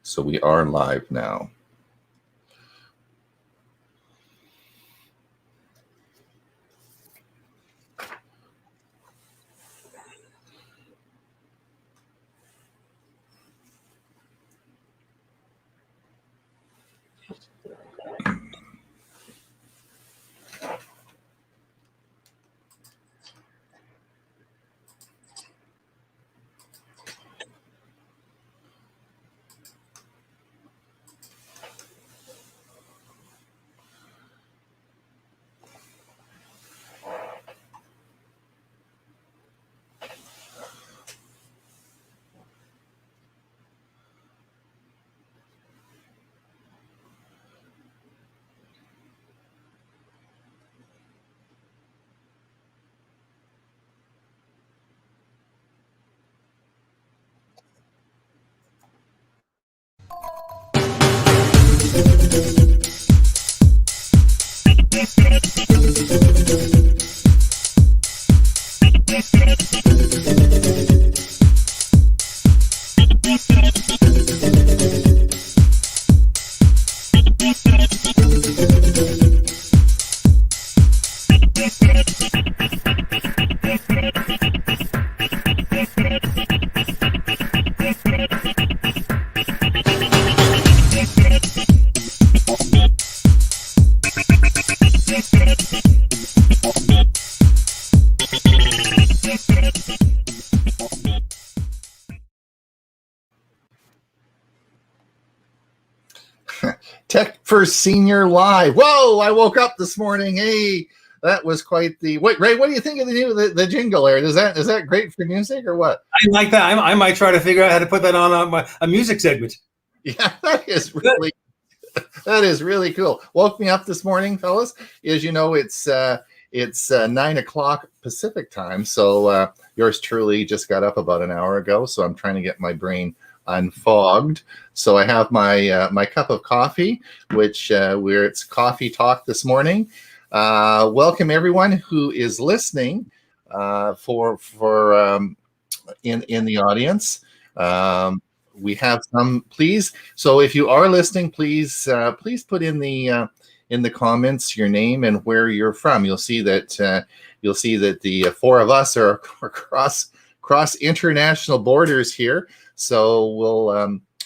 So we are live now. Tech for Senior Live. Whoa, I woke up this morning. Hey, that was quite the... Wait, Ray, what do you think of the jingle there? Is that great for music or what? I like that. I might try to figure out how to put that on a music segment. Yeah, that is really cool. Woke me up this morning, fellas. As you know, it's 9 o'clock Pacific time. So yours truly just got up about an hour ago. So I'm trying to get my brain unfogged. So I have my cup of coffee, which it's coffee talk this morning. Welcome everyone who is listening for in the audience. We have some, please. So if you are listening, please put in the comments your name and where you're from. You'll see that the four of us are across international borders here. So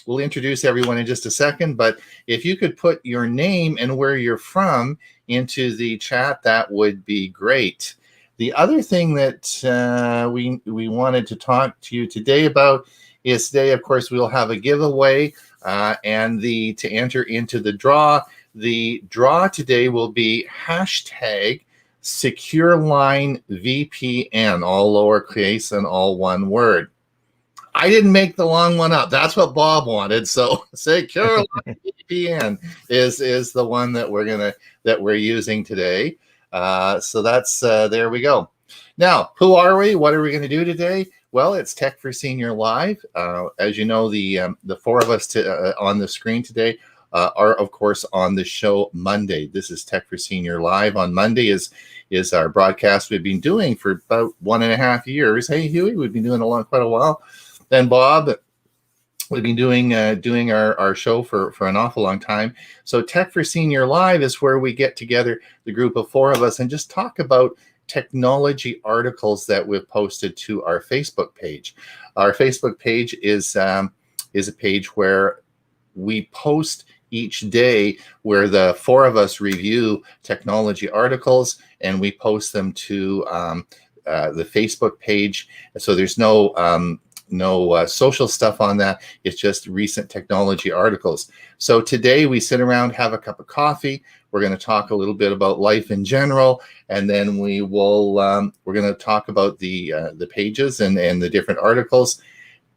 we'll introduce everyone in just a second. But if you could put your name and where you're from into the chat, that would be great. The other thing that we wanted to talk to you today about is today, of course, we'll have a giveaway and to enter into the draw. The draw today will be hashtag SecureLine VPN, all lowercase and all one word. I didn't make the long one up. That's what Bob wanted. So SecureLine VPN is the one that we're using today. So that's there we go. Now, who are we? What are we going to do today? Well, it's Tech for Senior Live. As you know, the four of us on the screen today are, of course, on the show Monday. This is Tech for Senior Live. On Monday is our broadcast we've been doing for about 1.5 years. Hey, Hewie, we've been doing quite a while. Then Bob, we've been doing our show for an awful long time. So Tech for Senior Live is where we get together, the group of four of us, and just talk about technology articles that we've posted to our Facebook page. Our Facebook page is a page where we post each day where the four of us review technology articles, and we post them to the Facebook page. So there's no social stuff on that. It's just recent technology articles. So today we sit around, have a cup of coffee. We're going to talk a little bit about life in general, and then we're going to talk about the pages and the different articles.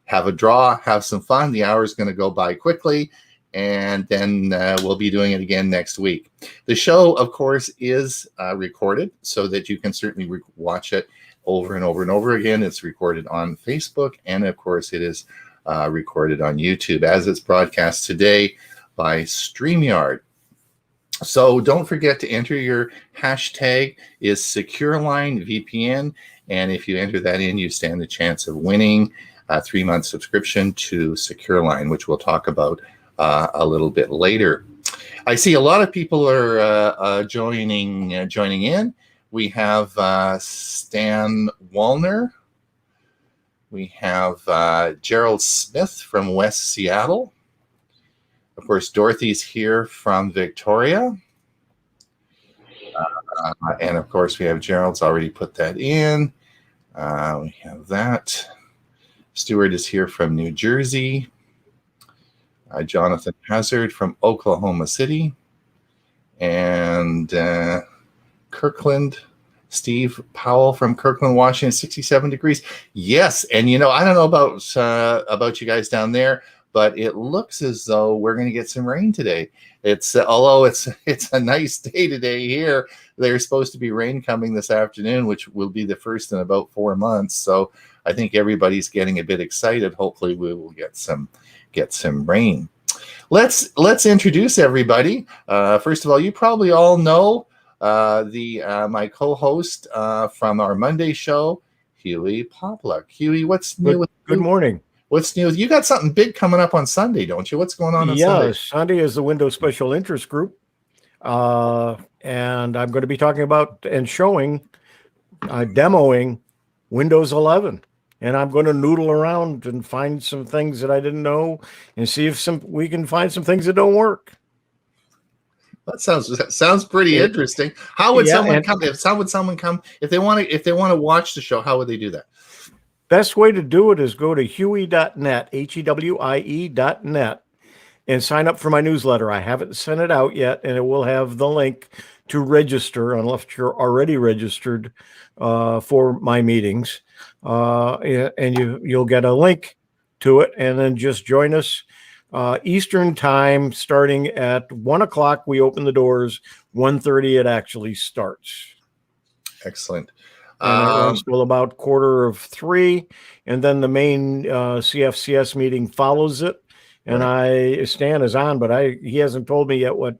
Have a draw, have some fun. The hour is going to go by quickly, and then we'll be doing it again next week. The show, of course, is recorded so that you can certainly watch it over and over and over again. It's recorded on Facebook, and of course it is recorded on YouTube as it's broadcast today by StreamYard. So don't forget to enter your hashtag is SecureLine VPN, and if you enter that in, you stand the chance of winning a 3-month subscription to SecureLine, which we'll talk about a little bit later. I see a lot of people are joining in. We have Stan Wallner. We have Gerald Smith from West Seattle. Of course, Dorothy's here from Victoria. And of course, we have Gerald's already put that in. We have that. Stuart is here from New Jersey. Jonathan Hazard from Oklahoma City. And Kirkland, Steve Powell from Kirkland, Washington, 67 degrees. Yes, and I don't know about you guys down there, but it looks as though we're going to get some rain today. Although it's a nice day today here, there's supposed to be rain coming this afternoon, which will be the first in about 4 months. So I think everybody's getting a bit excited. Hopefully we will get some rain. Let's introduce everybody. First of all, you probably all know my co-host from our Monday show, Hewie Popluck. Hewie, what's new? Good morning. What's new? You got something big coming up on Sunday, don't you? What's going on Sunday? Yeah, Sunday is the Windows Special Interest Group. And I'm going to be talking about and showing, demoing Windows 11. And I'm going to noodle around and find some things that I didn't know and see if we can find some things that don't work. That sounds pretty interesting. How would someone come? If they want to watch the show? How would they do that? Best way to do it is go to hewie.net, HEWIE.net, and sign up for my newsletter. I haven't sent it out yet, and it will have the link to register unless you're already registered for my meetings. And you'll get a link to it, and then just join us Eastern time, starting at 1:00. We open the doors. 1:30 it actually starts. Excellent. And it runs till about 2:45, and then the main CFCS meeting follows it. And Stan is on, but he hasn't told me yet what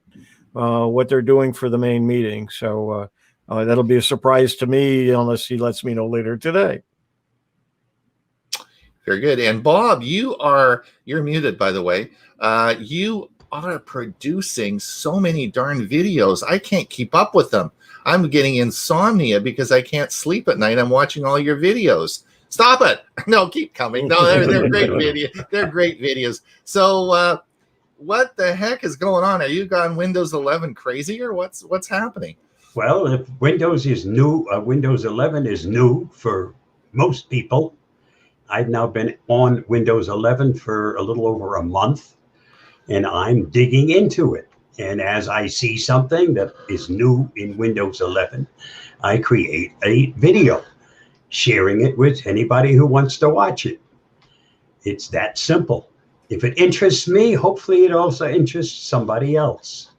they're doing for the main meeting. So that'll be a surprise to me unless he lets me know later today. Very good. And Bob, you're muted, by the way. You are producing so many darn videos. I can't keep up with them. I'm getting insomnia because I can't sleep at night. I'm watching all your videos. Stop it. No, keep coming. No, they're great videos. They're great videos. So what the heck is going on? Are you gone Windows 11 crazy, or what's happening? Well, if Windows is new, Windows 11 is new for most people. I've now been on Windows 11 for a little over a month, and I'm digging into it. And as I see something that is new in Windows 11, I create a video, sharing it with anybody who wants to watch it. It's that simple. If it interests me, hopefully it also interests somebody else.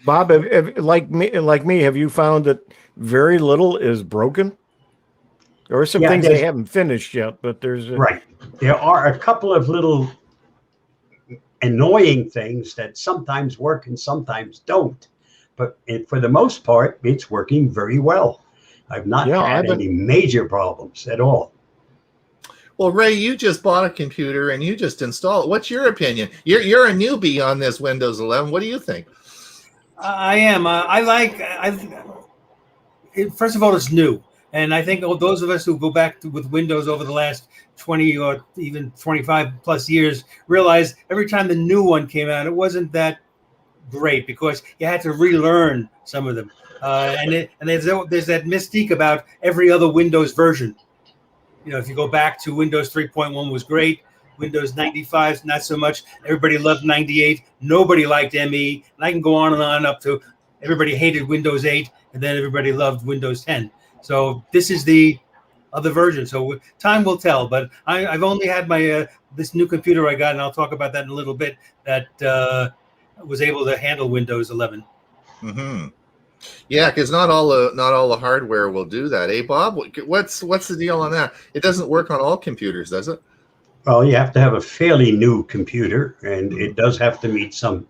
Bob, like me, have you found that very little is broken? There are some things they haven't finished yet, but right. There are a couple of little annoying things that sometimes work and sometimes don't. But for the most part, it's working very well. I've not had any major problems at all. Well, Ray, you just bought a computer and you just installed it. What's your opinion? You're a newbie on this Windows 11. What do you think? I am. First of all, it's new. And I think those of us who go back with Windows over the last 20 or even 25 plus years realize every time the new one came out, it wasn't that great because you had to relearn some of them. And there's that mystique about every other Windows version. If you go back to Windows 3.1 was great. Windows 95, not so much. Everybody loved 98. Nobody liked ME. And I can go on and on up to everybody hated Windows 8, and then everybody loved Windows 10. So this is the other version. So time will tell. But I've only had my this new computer I got, and I'll talk about that in a little bit, that was able to handle Windows 11. Mm-hmm. Yeah, because not all the hardware will do that. Hey, Bob, what's the deal on that? It doesn't work on all computers, does it? Well, you have to have a fairly new computer, and it does have to meet some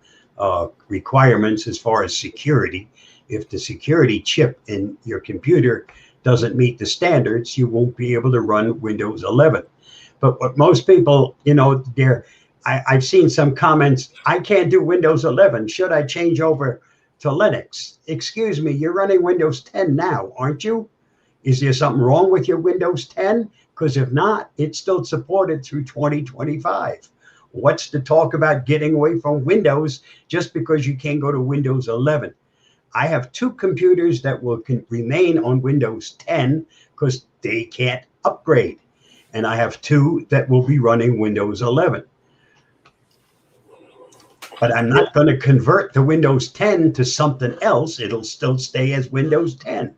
requirements as far as security. If the security chip in your computer doesn't meet the standards, you won't be able to run Windows 11. But what most people, I've seen some comments. I can't do Windows 11. Should I change over to Linux? Excuse me, you're running Windows 10 now, aren't you? Is there something wrong with your Windows 10? Because if not, it's still supported through 2025. What's the talk about getting away from Windows just because you can't go to Windows 11? I have 2 computers that can remain on Windows 10 because they can't upgrade. And I have 2 that will be running Windows 11. But I'm not going to convert the Windows 10 to something else. It'll still stay as Windows 10.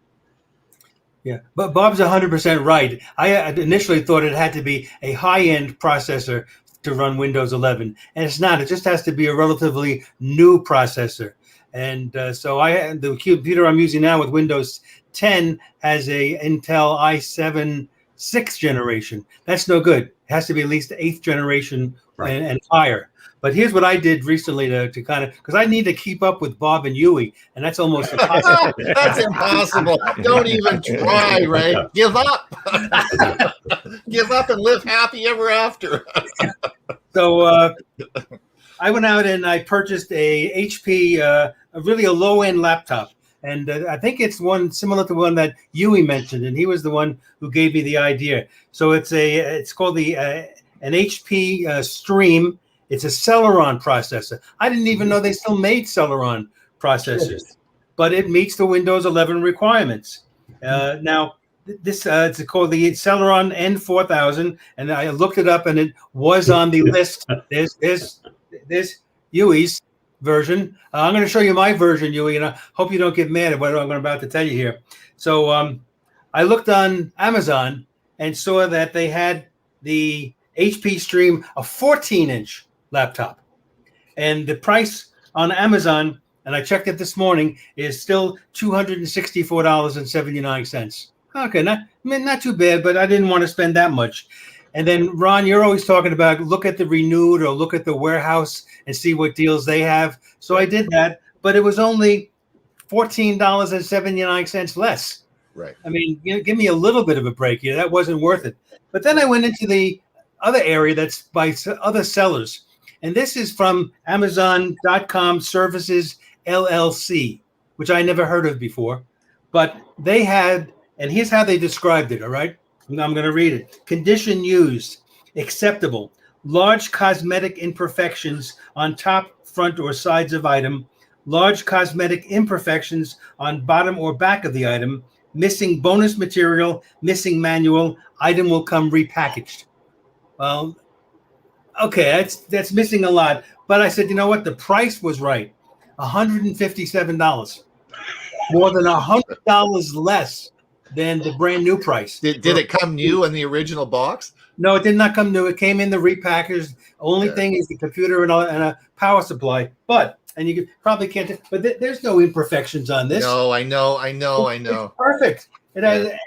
Yeah, but Bob's 100% right. I initially thought it had to be a high-end processor to run Windows 11, and it's not. It just has to be a relatively new processor. And so the computer I'm using now with Windows 10 has a Intel i7 6th generation. That's no good. It has to be at least 8th generation and higher. But here's what I did recently to kind of, because I need to keep up with Bob and Hewie, and that's almost impossible. That's impossible. Don't even try, Ray. Give up. Give up and live happy ever after. So I went out and I purchased a HP, really a low-end laptop. And I think it's one similar to one that Hewie mentioned, and he was the one who gave me the idea. So it's called an HP Stream. It's a Celeron processor. I didn't even know they still made Celeron processors, but it meets the Windows 11 requirements. Now, this it's called the Celeron N4000, and I looked it up, and it was on the list. There's Hewie's version. I'm going to show you my version, Hewie, and I hope you don't get mad at what I'm about to tell you here. So I looked on Amazon and saw that they had the HP Stream, a 14-inch laptop, and the price on Amazon, and I checked it this morning, is still $264.79. Okay, not too bad, but I didn't want to spend that much. And then, Ron, you're always talking about look at the Renewed or look at the Warehouse and see what deals they have. So I did that, but it was only $14.79 less. Right. I mean, give me a little bit of a break here. That wasn't worth it. But then I went into the other area that's by other sellers. And this is from Amazon.com Services LLC, which I never heard of before. But they had, and here's how they described it, all right? I'm going to read it. Condition used, acceptable, large cosmetic imperfections on top, front, or sides of item, large cosmetic imperfections on bottom or back of the item, missing bonus material, missing manual, item will come repackaged. Well, okay, that's missing a lot. But I said, you know what? The price was right. $157. More than $100 less than the brand new price. Did it come new in the original box? No, it did not come new. It came in the repackaged. Only thing is the computer and a power supply. But, and you probably can't, but there's no imperfections on this. No, I know. It's perfect. It has a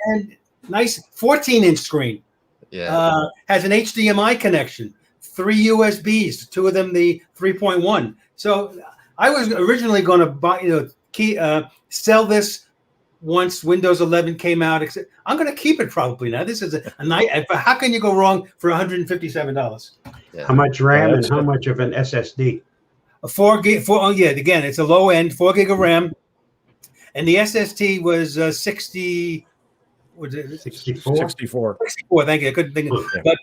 nice 14-inch screen. Yeah. Has an HDMI connection, 3 USBs, 2 of them the 3.1. So I was originally going to buy, sell this once Windows 11 came out. I'm going to keep it probably now. This is a nice. How can you go wrong for $157? Yeah. How much RAM and how much of an SSD? A 4 gig. Again, it's a low end 4 gig of RAM, and the SSD was 60. Was it 64? 64. Thank you. I couldn't think of it. But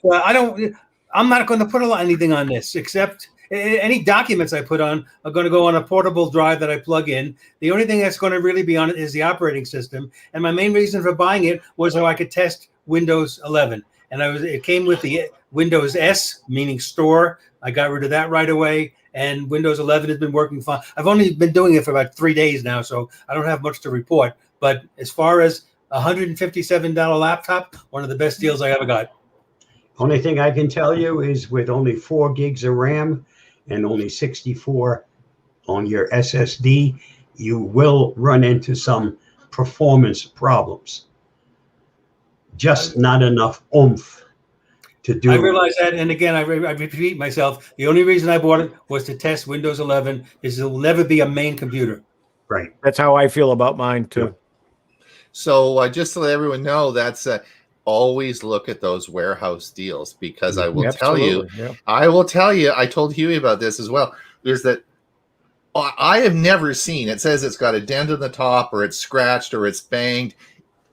I'm not going to put anything on this except any documents I put on are going to go on a portable drive that I plug in. The only thing that's going to really be on it is the operating system. And my main reason for buying it was so I could test Windows 11. And it came with the Windows S, meaning store. I got rid of that right away. And Windows 11 has been working fine. I've only been doing it for about 3 days now, so I don't have much to report. But as far as $157 laptop, one of the best deals I ever got. Only thing I can tell you is with only 4 gigs of RAM and only 64 on your SSD, you will run into some performance problems. Just not enough oomph to do. I realize that, and again, I repeat myself. The only reason I bought it was to test Windows 11. It will never be a main computer. Right. That's how I feel about mine too. So just to let everyone know, that's always look at those warehouse deals, because I will tell you, Absolutely, yeah. I told Hewie about this as well, is that I have never seen, it says it's got a dent in the top, or it's scratched, or it's banged.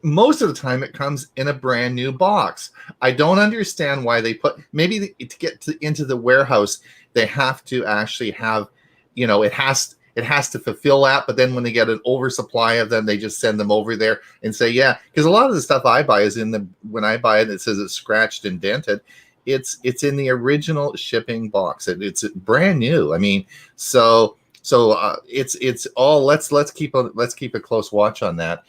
Most of the time it comes in a brand new box. I don't understand why they put, maybe to get into the warehouse, they have to actually have, it has to fulfill that. But then when they get an oversupply of them, they just send them over there and say, yeah, because a lot of the stuff I buy is when I buy it, it says it's scratched and dented. It's in the original shipping box. It's brand new. I mean, so it's all, let's keep a close watch on that.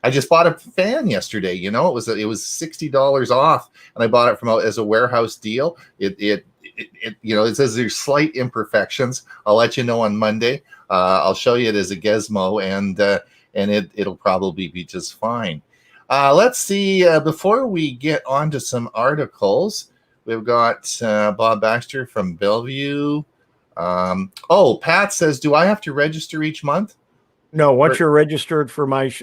I just bought a fan yesterday. It was $60 off, and I bought it as a warehouse deal. It says there's slight imperfections. I'll let you know on Monday. I'll show you it as a gizmo, and it'll probably be just fine. Let's see. Before we get on to some articles, we've got Bob Baxter from Bellevue. Pat says, do I have to register each month? No, once you're registered for my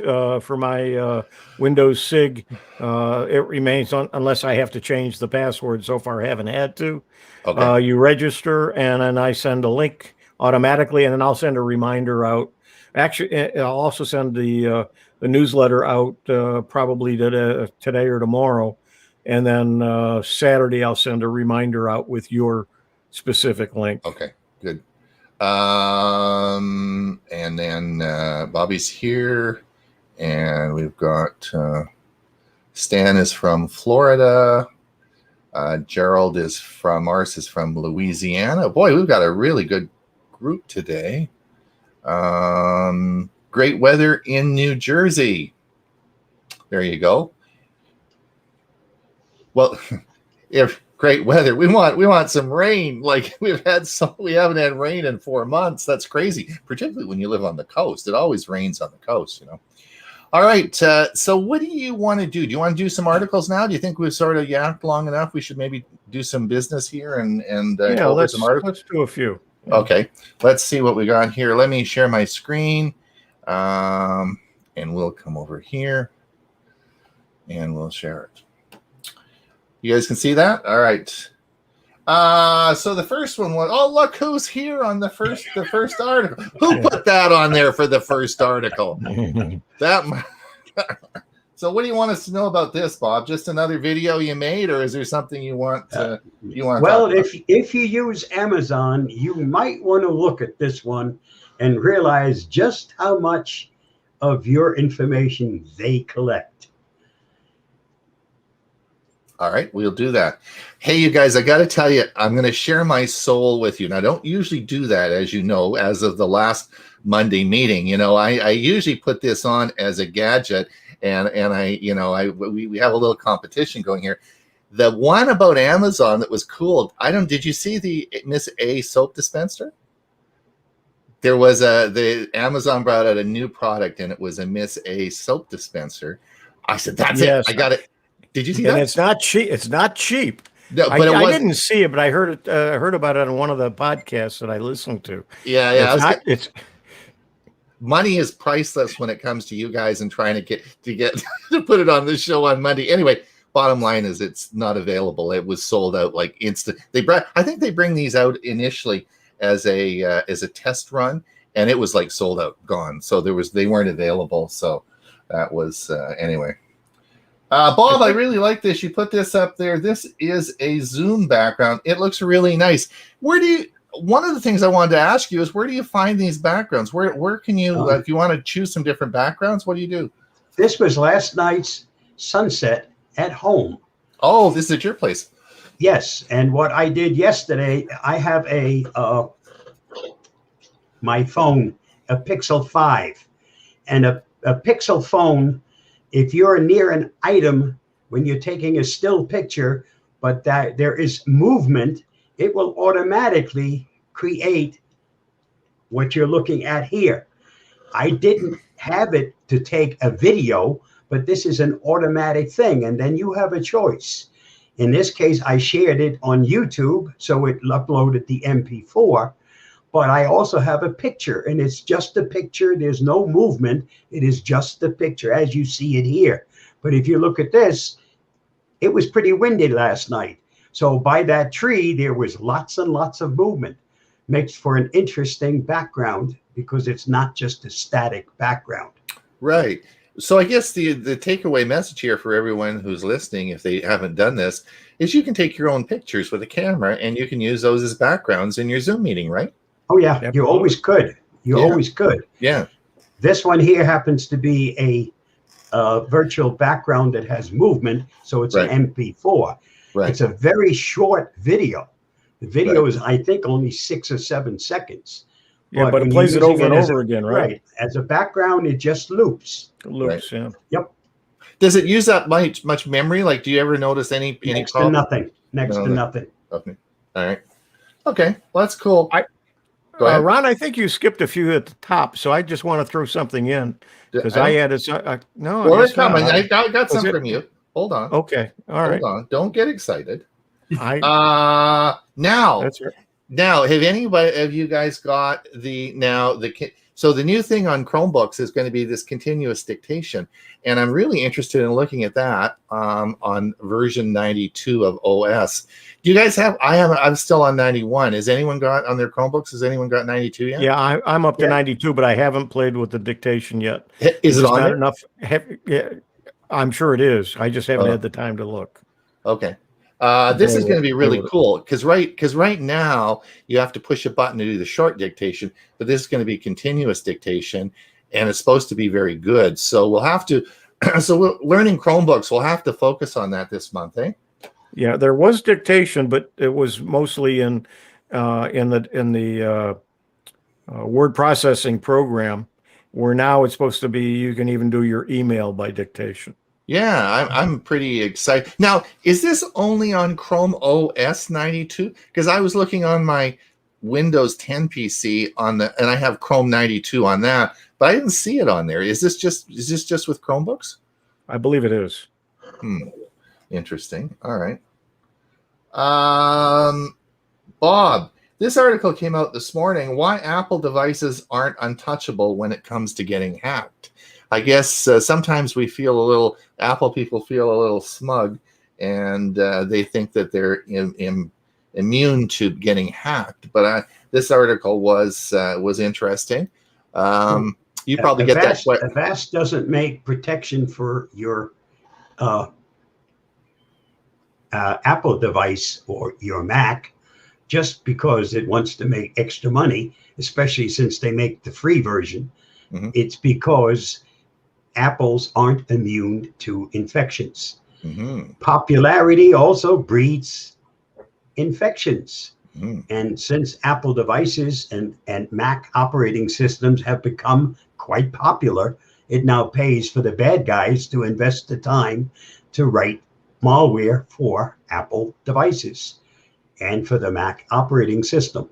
Windows SIG, it remains on unless I have to change the password. So far, I haven't had to. Okay. You register, and then I send a link automatically, and then I'll send a reminder out. Actually, I'll also send the newsletter out probably today or tomorrow, and then Saturday I'll send a reminder out with your specific link. Okay, good. And then Bobby's here, and we've got Stan is from Florida. Gerald is from Louisiana. Boy, we've got a really good group today. Great weather in New Jersey. There you go. Well, if great weather, we want some rain. Like we haven't had rain in 4 months. That's crazy, particularly when you live on the coast. It always rains on the coast, All right. So what do you want to do? Do you want to do some articles now? Do you think we've sort of yapped long enough? We should maybe do some business here and go over some articles. Let's do a few. Okay. Let's see what we got here. Let me share my screen, and we'll come over here, and we'll share it. You guys can see that? All right. So the first one was, look who's here on the first article. Who put that on there for the first article? So what do you want us to know about this, Bob? Just another video you made, or is there something you want to Well, if you use Amazon, you might want to look at this one and realize just how much of your information they collect. All right, we'll do that. Hey, you guys, I got to tell you, I'm going to share my soul with you. And I don't usually do that, as you know, as of the last Monday meeting. I usually put this on as a gadget, and we have a little competition going here. The one about Amazon that was cool. Did you see the Miss A soap dispenser? There was the Amazon brought out a new product, and it was a Miss A soap dispenser. I said, that's it. I got it. Did you see that? And it's not cheap. It's not cheap. No, but I didn't see it, but I heard it. Heard about it on one of the podcasts that I listened to. Yeah. It's money is priceless when it comes to you guys and trying to get to put it on this show on Monday. Anyway, bottom line is it's not available. It was sold out like instant. I think they bring these out initially as a test run, and it was like sold out, gone. So they weren't available. So that was anyway. Bob, I really like this. You put this up there. This is a Zoom background. It looks really nice. One of the things I wanted to ask you is, where do you find these backgrounds? Where can you, if you want to choose some different backgrounds, what do you do? This was last night's sunset at home. Oh, this is at your place. Yes. And what I did yesterday, I have my phone, a Pixel 5, and a Pixel phone. If you're near an item when you're taking a still picture, but that there is movement, it will automatically create what you're looking at here. I didn't have it to take a video, but this is an automatic thing. And then you have a choice. In this case, I shared it on YouTube, so it uploaded the MP4. But I also have a picture, and it's just a picture. There's no movement. It is just the picture as you see it here. But if you look at this, it was pretty windy last night. So by that tree, there was lots and lots of movement. Makes for an interesting background because it's not just a static background. Right. So I guess the takeaway message here for everyone who's listening, if they haven't done this, is you can take your own pictures with a camera and you can use those as backgrounds in your Zoom meeting, right? Oh, yeah. You always could. You always could. Yeah. This one here happens to be a virtual background that has movement. So it's an MP4. Right. It's a very short video. The video is, I think, only 6 or 7 seconds. Yeah, but it plays it over and over again, right? Right. As a background, it just loops. Loops, yeah. Yep. Does it use that much memory? Like, do you ever notice any Next problem? to nothing. Next to nothing. Okay. All right. Okay. Well, that's cool. Go ahead. Ron, I think you skipped a few at the top, so I just want to throw something in because I added. No, well, it's coming. I got some from you. Hold on. Okay. All right. Hold on. Don't get excited. Now. That's right. Now, have you guys got so the new thing on Chromebooks is going to be this continuous dictation, and I'm really interested in looking at that on version 92 of OS. Do you guys have? I'm still on 91. Has anyone got on their Chromebooks? Has anyone got 92 yet? Yeah, I'm up to 92, but I haven't played with the dictation yet. Is it on not there? enough? Yeah, I'm sure it is. I just haven't had the time to look. Okay. This is going to be really cool because right now you have to push a button to do the short dictation, but this is going to be continuous dictation, and it's supposed to be very good. So we'll have to. Learning Chromebooks, we'll have to focus on that this month, eh? Yeah, there was dictation, but it was mostly in the word processing program, where now it's supposed to be you can even do your email by dictation. Yeah, I'm pretty excited. Now, is this only on Chrome OS 92? Because I was looking on my Windows 10 PC and I have Chrome 92 on that, but I didn't see it on there. Is this just with Chromebooks? I believe it is. Interesting. All right. Bob, this article came out this morning. Why Apple devices aren't untouchable when it comes to getting hacked? I guess sometimes Apple people feel a little smug, and they think that they're immune to getting hacked. But this article was interesting. You probably get that. Avast doesn't make protection for your Apple device or your Mac just because it wants to make extra money, especially since they make the free version. Mm-hmm. It's because Apples aren't immune to infections. Mm-hmm. Popularity also breeds infections. Mm-hmm. And since Apple devices and Mac operating systems have become quite popular, it now pays for the bad guys to invest the time to write malware for Apple devices and for the Mac operating system.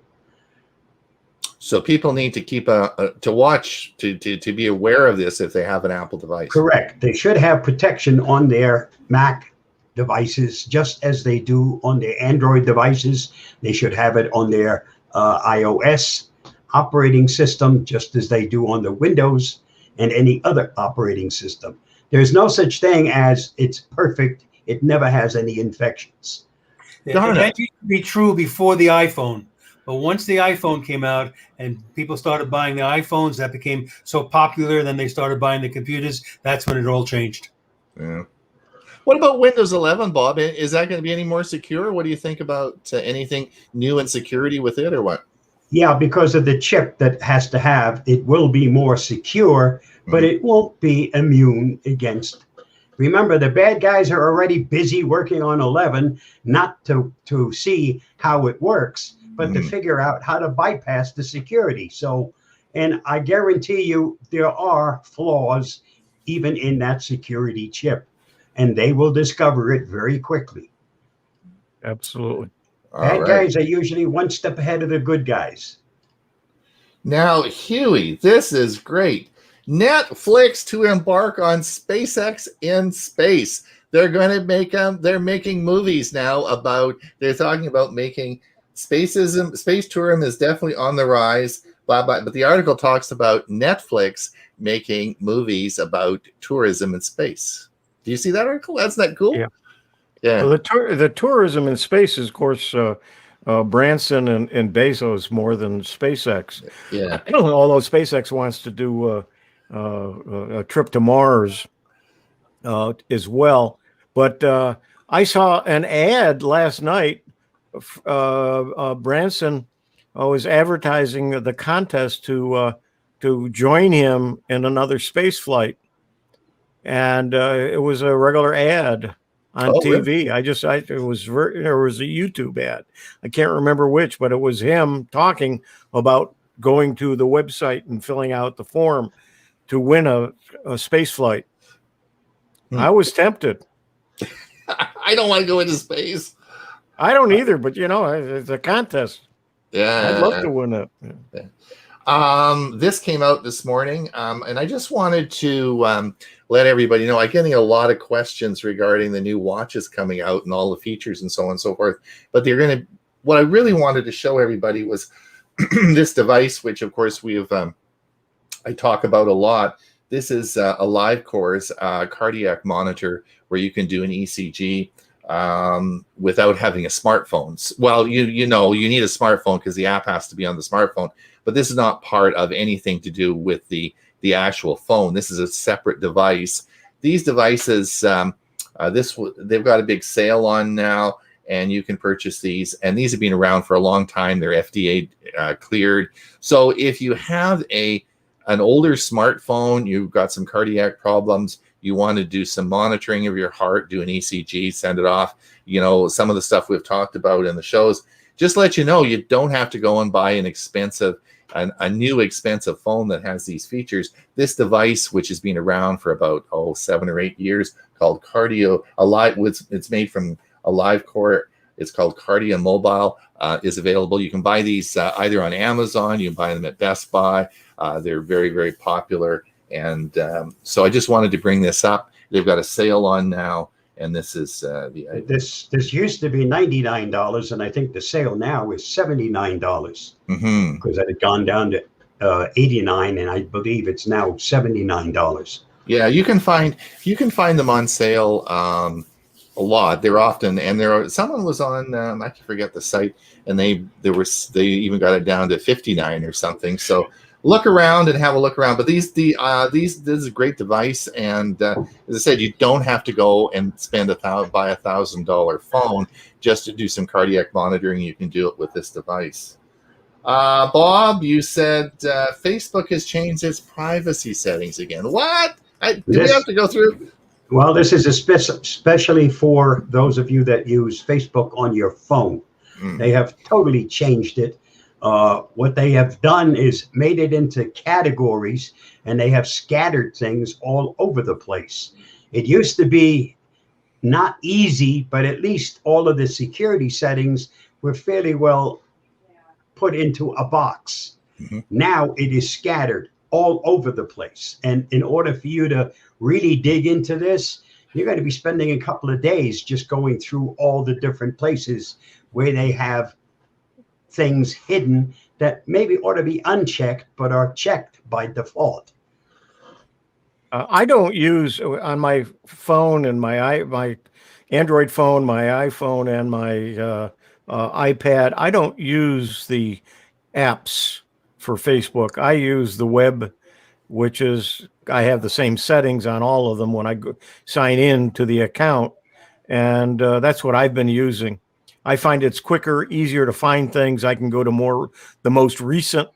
So people need to keep to watch to be aware of this if they have an Apple device. Correct. They should have protection on their Mac devices just as they do on their Android devices. They should have it on their iOS operating system just as they do on the Windows and any other operating system. There's no such thing as it's perfect. It never has any infections. That used to be true before the iPhone. But once the iPhone came out and people started buying the iPhones, that became so popular, then they started buying the computers. That's when it all changed. Yeah. What about Windows 11, Bob? Is that going to be any more secure? What do you think about anything new in security with it or what? Yeah, because of the chip that has to have, it will be more secure, but it won't be immune against. Remember, the bad guys are already busy working on 11, not to see how it works, but to figure out how to bypass the security. So, and I guarantee you there are flaws even in that security chip, and they will discover it very quickly. Absolutely. Bad guys are usually one step ahead of the good guys. Now, Hewie, this is great. Netflix to embark on SpaceX in space. They're going to they're making movies now they're talking about making space tourism is definitely on the rise, blah, blah, but the article talks about Netflix making movies about tourism in space. Do you see that article? That's not cool. Yeah. Yeah. Well, the tourism in space is, of course, Branson and Bezos more than SpaceX. Yeah. Although SpaceX wants to do a trip to Mars as well. But I saw an ad last night. Branson was advertising the contest to join him in another space flight, and it was a regular ad on TV. Really? There was a YouTube ad. I can't remember which, but it was him talking about going to the website and filling out the form to win a space flight. I was tempted. I don't want to go into space. I don't either, but it's a contest. Yeah, I'd love to win it. Yeah. This came out this morning, and I just wanted to let everybody know. I'm getting a lot of questions regarding the new watches coming out and all the features and so on and so forth. But what I really wanted to show everybody was this device, which of course I talk about a lot. This is a LiveCore's cardiac monitor where you can do an ECG without having a smartphone. Well, you need a smartphone because the app has to be on the smartphone, but this is not part of anything to do with the actual phone. This is a separate device. These devices, they've got a big sale on now, and you can purchase these. And these have been around for a long time. They're FDA cleared. So if you have an older smartphone, you've got some cardiac problems, you want to do some monitoring of your heart, do an ECG, send it off, some of the stuff we've talked about in the shows, just let you know you don't have to go and buy a new expensive phone that has these features. This device, which has been around for about 7 or 8 years, called it's made from a LiveCore. It's called Cardia Mobile, is available. You can buy these either on Amazon, you can buy them at Best Buy. They're very, very popular. And so I just wanted to bring this up. They've got a sale on now, and this is this used to be $99, and I think the sale now is $79 because it had gone down to $89, and I believe it's now $79. Yeah, you can find them on sale a lot. They're often, and someone was on I can forget the site, and they even got it down to 59 or something. So look around and have a look around. But this is a great device, and as I said, you don't have to go and spend buy $1,000 phone just to do some cardiac monitoring. You can do it with this device. Bob, you said Facebook has changed its privacy settings again. What? Do we have to go through? Well, this is especially for those of you that use Facebook on your phone. They have totally changed it. What they have done is made it into categories, and they have scattered things all over the place. It used to be not easy, but at least all of the security settings were fairly well put into a box. Now it is scattered all over the place. And in order for you to really dig into this, you're going to be spending a couple of days just going through all the different places where they have things hidden that maybe ought to be unchecked, but are checked by default. I don't use on my phone and my Android phone, my iPhone, and my iPad. I don't use the apps for Facebook. I use the web, which is I have the same settings on all of them when I sign in to the account, and that's what I've been using. I find it's quicker, easier to find things. I can go to the most recent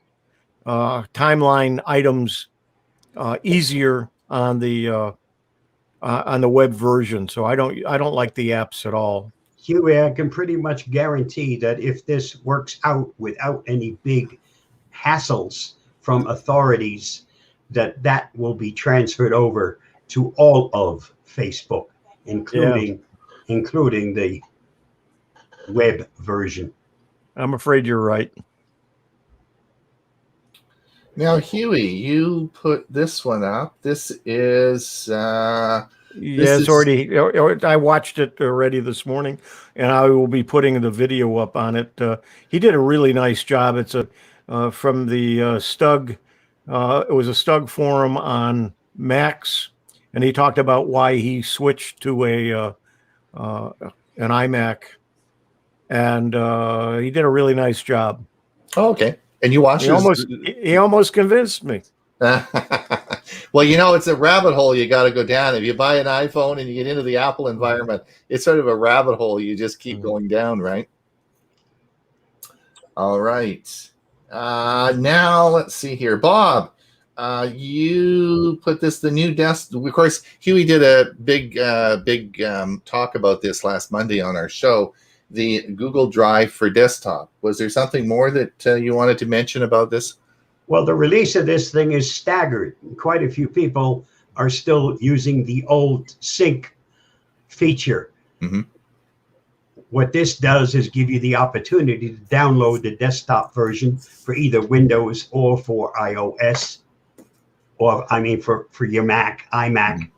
timeline items easier on the web version. So I don't like the apps at all. Hewie, I can pretty much guarantee that if this works out without any big hassles from authorities, that will be transferred over to all of Facebook, including the web version. I'm afraid you're right. Now, Hewie, you put this one up. This is already. I watched it already this morning, and I will be putting the video up on it. He did a really nice job. It's from the Stug. It was a Stug forum on Macs, and he talked about why he switched to an iMac, and he did a really nice job. Oh, okay. And you watched he almost convinced me. Well, it's a rabbit hole you got to go down. If you buy an iPhone and you get into the Apple environment, it's sort of a rabbit hole you just keep going down, right? All right. Now let's see here. Bob, you put the new desk. Of course, Hewie did a big talk about this last Monday on our show, the Google Drive for desktop. Was there something more that you wanted to mention about this? Well, the release of this thing is staggered. Quite a few people are still using the old sync feature. Mm-hmm. What this does is give you the opportunity to download the desktop version for either Windows or for iOS, or for your Mac, iMac.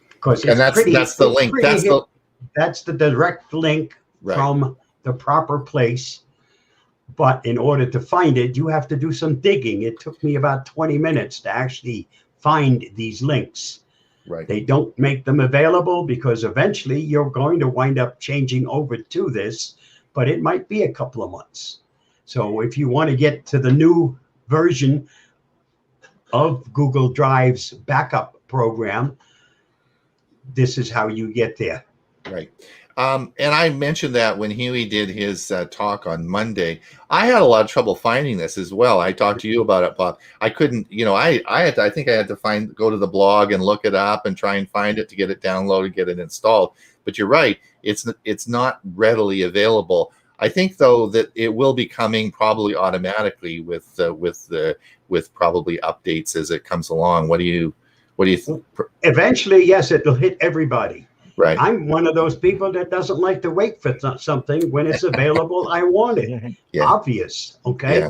Because and that's the link. That's the direct link from the proper place. But in order to find it, you have to do some digging. It took me about 20 minutes to actually find these links. Right. They don't make them available because eventually you're going to wind up changing over to this, but it might be a couple of months. So if you want to get to the new version of Google Drive's backup program, this is how you get there. Right. And I mentioned that when Hewie did his talk on Monday. I had a lot of trouble finding this as well. I talked to you about it, Bob. I couldn't, I think I had to go to the blog and look it up and try and find it to get it downloaded, get it installed. But you're right, it's not readily available. I think though that it will be coming probably automatically with probably updates as it comes along. What do you think? Eventually, yes, it'll hit everybody. Right. I'm one of those people that doesn't like to wait for something when it's available. I want it. Yeah. Obvious. Okay. Yeah.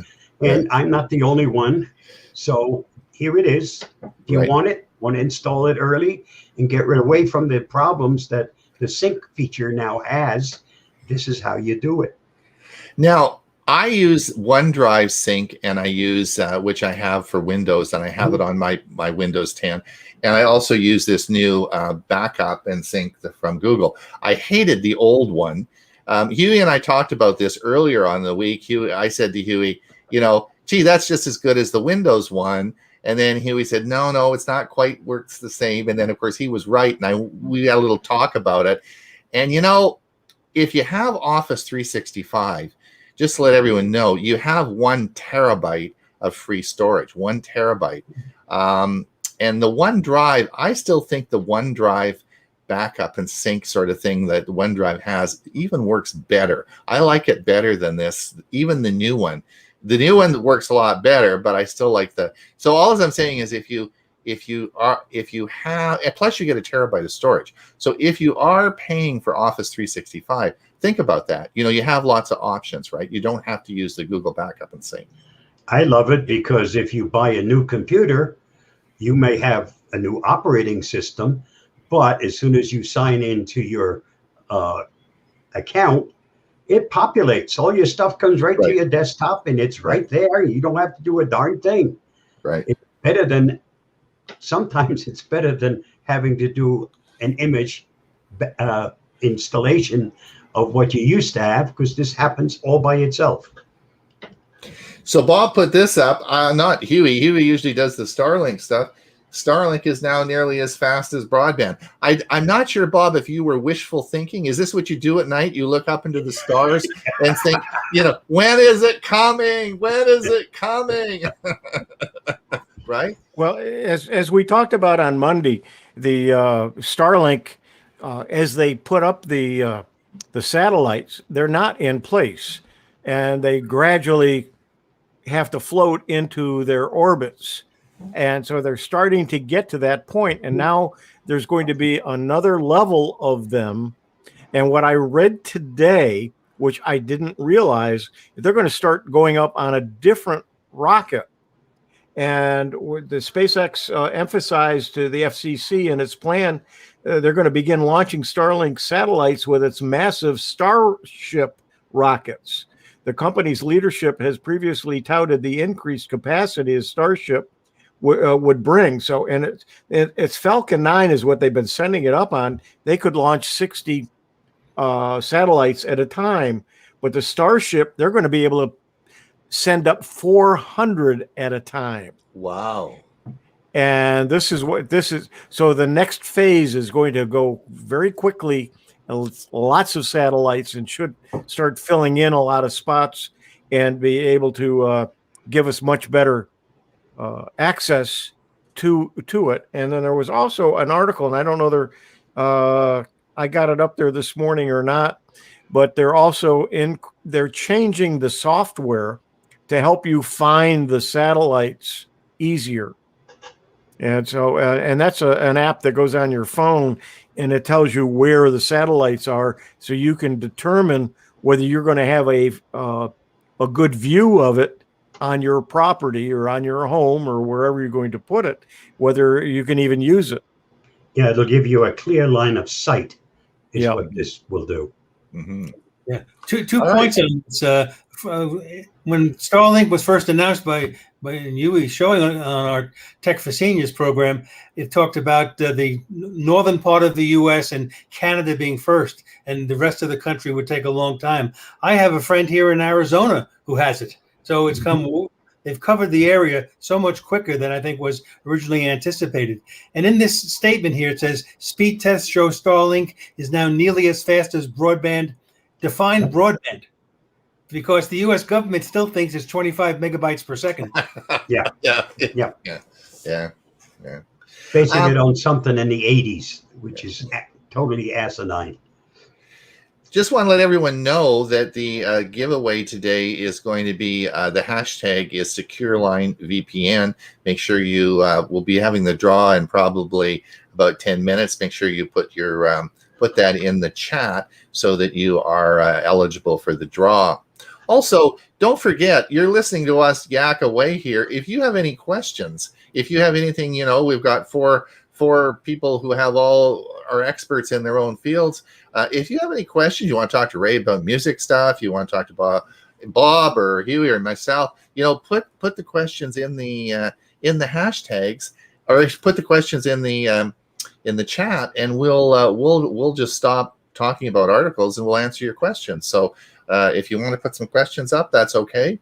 And I'm not the only one. So here it is. If you want to install it early and get away from the problems that the sync feature now has, this is how you do it. Now, I use OneDrive Sync, and I use which I have for Windows, and I have it on my Windows 10. And I also use this new backup and sync from Google. I hated the old one. Hewie and I talked about this earlier on the week. I said to Hewie, gee, that's just as good as the Windows one. And then Hewie said, no, it's not quite works the same. And then, of course, he was right. And we had a little talk about it. And, if you have Office 365, just to let everyone know, you have 1 terabyte of free storage, 1 terabyte. And the OneDrive, I still think the OneDrive backup and sync sort of thing that OneDrive has even works better. I like it better than this, even the new one. The new one works a lot better, but I still like so all I'm saying is if you have, plus you get 1 terabyte of storage. So if you are paying for Office 365, think about that. You have lots of options, right? You don't have to use the Google backup and sync. I love it because if you buy a new computer, you may have a new operating system, but as soon as you sign into your account, it populates. All your stuff comes right to your desktop, and it's right there. You don't have to do a darn thing. Right. Sometimes it's better than having to do an image installation of what you used to have, because this happens all by itself. So Bob put this up, not Hewie. Hewie usually does the Starlink stuff. Starlink is now nearly as fast as broadband. I'm not sure, Bob, if you were wishful thinking. Is this what you do at night? You look up into the stars and think, when is it coming? When is it coming? Right? Well, as we talked about on Monday, the Starlink, as they put up the satellites, they're not in place, and they gradually have to float into their orbits. And so they're starting to get to that point, and now there's going to be another level of them. And what I read today, which I didn't realize, they're going to start going up on a different rocket. And the SpaceX emphasized to the FCC in its plan, they're going to begin launching Starlink satellites with its massive Starship rockets. The company's leadership has previously touted the increased capacity of Starship would bring. So, and it's Falcon 9 is what they've been sending it up on. They could launch 60 satellites at a time, but the Starship, they're going to be able to send up 400 at a time. Wow. And this is. So the next phase is going to go very quickly, lots of satellites, and should start filling in a lot of spots and be able to give us much better access to it. And then there was also an article, and I don't know I got it up there this morning or not, but they're changing the software to help you find the satellites easier. And so, and that's an app that goes on your phone, and it tells you where the satellites are, so you can determine whether you're going to have a good view of it on your property or on your home or wherever you're going to put it, whether you can even use it. Yeah, it'll give you a clear line of sight, is what this will do. Mm-hmm. Yeah, two points on this. When Starlink was first announced by Hewie showing on our Tech for Seniors program, it talked about the northern part of the U.S. and Canada being first, and the rest of the country would take a long time. I have a friend here in Arizona who has it, so it's they've covered the area so much quicker than I think was originally anticipated. And in this statement here, it says, speed tests show Starlink is now nearly as fast as defined broadband, because the U.S. government still thinks it's 25 megabytes per second. Yeah. Basing it on something in the 80s, which is totally asinine. Just want to let everyone know that the giveaway today is going to be the hashtag is SecureLine VPN. Make sure you will be having the draw in probably about 10 minutes. Make sure you put your put that in the chat so that you are eligible for the draw. Also, don't forget, you're listening to us yak away here. If you have any questions, if you have anything, we've got four people who are experts in their own fields. If you have any questions, you want to talk to Ray about music stuff, you want to talk to Bob or Hewie or myself, put the questions in the hashtags, or put the questions in the chat, and we'll just stop talking about articles and we'll answer your questions. So if you want to put some questions up, that's okay.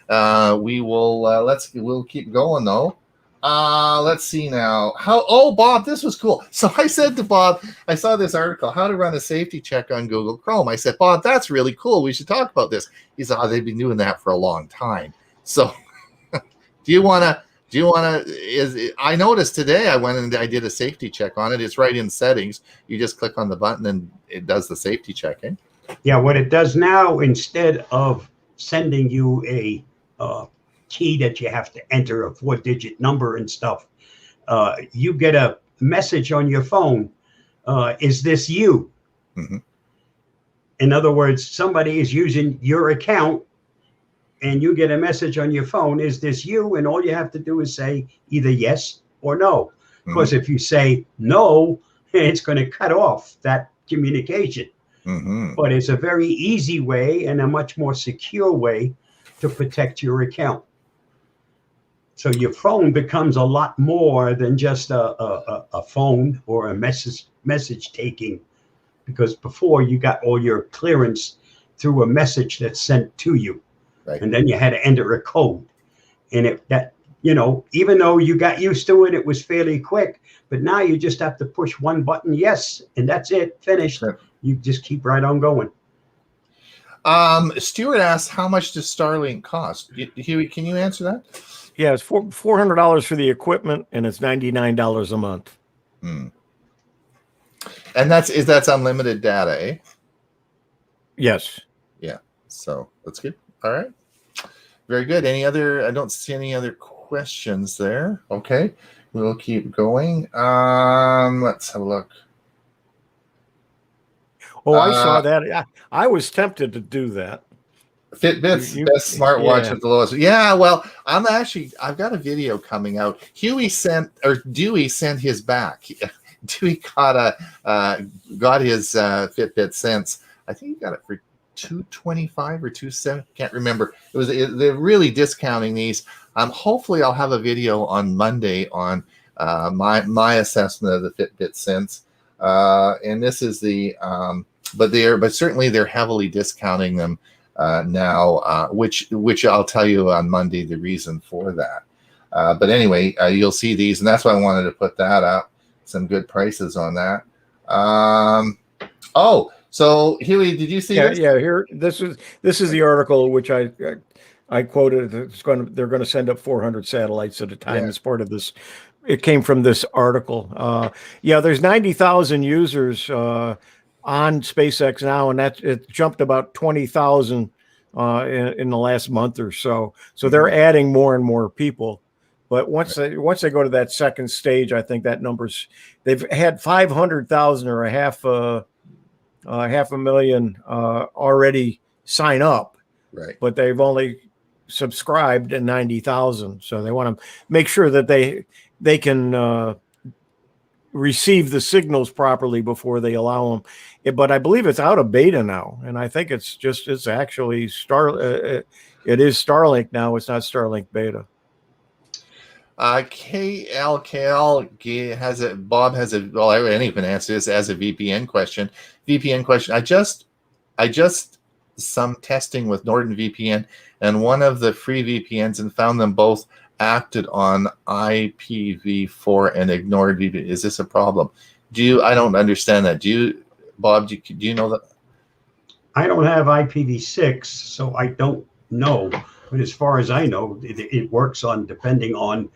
We'll keep going though. Let's see now. Bob, this was cool. So I said to Bob, I saw this article, how to run a safety check on Google Chrome. I said, Bob, that's really cool. We should talk about this. He said, they've been doing that for a long time. So do you want to, I noticed today I went and I did a safety check on it. It's right in settings. You just click on the button and it does the safety checking. Yeah, what it does now, instead of sending you a key that you have to enter, a 4-digit number and stuff, you get a message on your phone. Is this you? Mm-hmm. In other words, somebody is using your account and you get a message on your phone, is this you? And all you have to do is say either yes or no. Because if you say no, it's going to cut off that communication. Mm-hmm. But it's a very easy way and a much more secure way to protect your account. So your phone becomes a lot more than just a phone or a message taking, because before you got all your clearance through a message that's sent to you, right. And then you had to enter a code. And even though you got used to it, it was fairly quick. But now you just have to push one button, yes, and that's it, finished. Sure. You just keep right on going. Stuart asks, how much does Starlink cost? Hewie, can you answer that? Yeah, it's $400 for the equipment, and it's $99 a month. Hmm. And that's unlimited data, eh? Yes. Yeah. So that's good. All right. Very good. I don't see any other questions there. Okay. We'll keep going. Let's have a look. Oh, I saw that. I was tempted to do that. Fitbit's best smartwatch at the lowest. Yeah, well, I've got a video coming out. Dewey sent his back. Dewey got his Fitbit Sense. I think he got it for 225 or 27, can't remember. They're really discounting these. Hopefully I'll have a video on Monday on my assessment of the Fitbit Sense. And this is the but certainly they're heavily discounting them now, which I'll tell you on Monday the reason for that. But anyway, you'll see these, and that's why I wanted to put that up. Some good prices on that. So Hewie, did you see this? Yeah. Here, this is the article which I quoted. They're going to send up 400 satellites at a time as part of this. It came from this article. There's 90,000 users on SpaceX now, and it jumped about 20,000 in the last month or so. So they're adding more and more people. But once they go to that second stage, I think that they've had 500,000 or a half a million already sign up. Right. But they've only subscribed to 90,000. So they want to make sure that they can receive the signals properly before they allow them. But I believe it's out of beta now, and I think it's actually it is Starlink now. It's not Starlink beta. KLKL has it. Bob has it. Well, I didn't even answer this as a VPN question. I just some testing with NordVPN and one of the free VPNs and found them both acted on IPv4 and ignored VPN. Is this a problem? I don't understand that. Bob, do you know that? I don't have IPv6, so I don't know. But as far as I know, it works depending on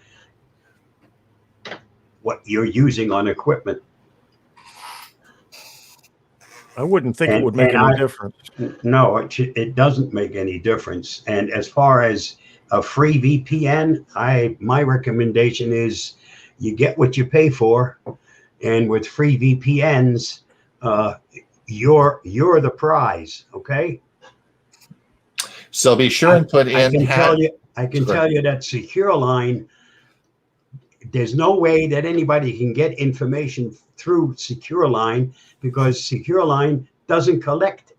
what you're using on equipment. I wouldn't think it would make any difference. No, it doesn't make any difference. And as far as a free VPN, my recommendation is you get what you pay for. And with free VPNs, you're the prize. Okay. So be sure and put in. I can tell you that SecureLine. There's no way that anybody can get information through SecureLine because SecureLine doesn't collect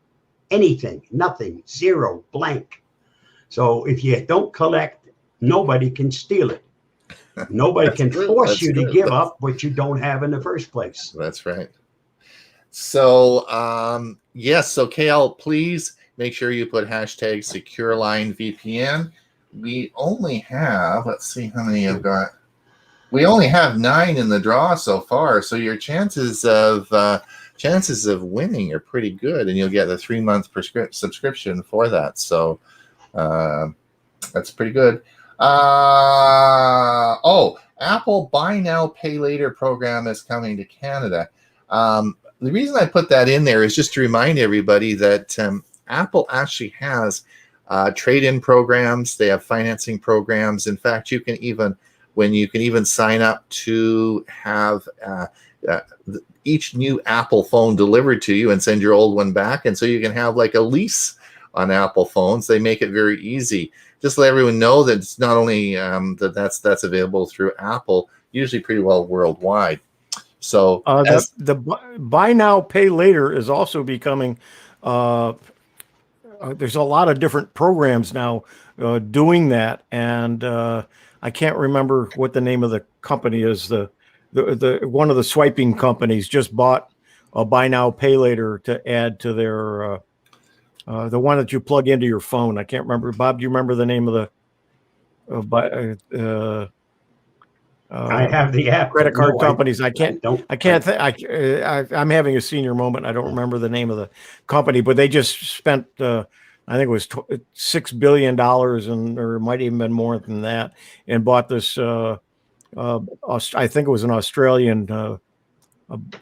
anything, nothing, zero, blank. So if you don't collect, nobody can steal it. Nobody can force you to give up what you don't have in the first place. That's right. So yes, so KL, please make sure you put hashtag SecureLine VPN. We only have, let's see how many I've got. We only have 9 in the draw so far, so your chances of winning are pretty good, and you'll get a 3-month subscription for that. So that's pretty good. Apple Buy Now Pay Later program is coming to Canada. The reason I put that in there is just to remind everybody that Apple actually has trade-in programs. They have financing programs. In fact, you can even sign up to have each new Apple phone delivered to you and send your old one back. And so you can have like a lease on Apple phones. They make it very easy. Just let everyone know that it's not only that's available through Apple, usually pretty well worldwide. So the buy now, pay later is also becoming. There's a lot of different programs now doing that, and I can't remember what the name of the company is. The one of the swiping companies just bought a buy now, pay later to add to their the one that you plug into your phone. I can't remember. Bob, do you remember the name of I have the app. Credit card companies. I'm having a senior moment. I don't remember the name of the company, but they just spent. I think it was $6 billion, or it might even been more than that, and bought this. I think it was an Australian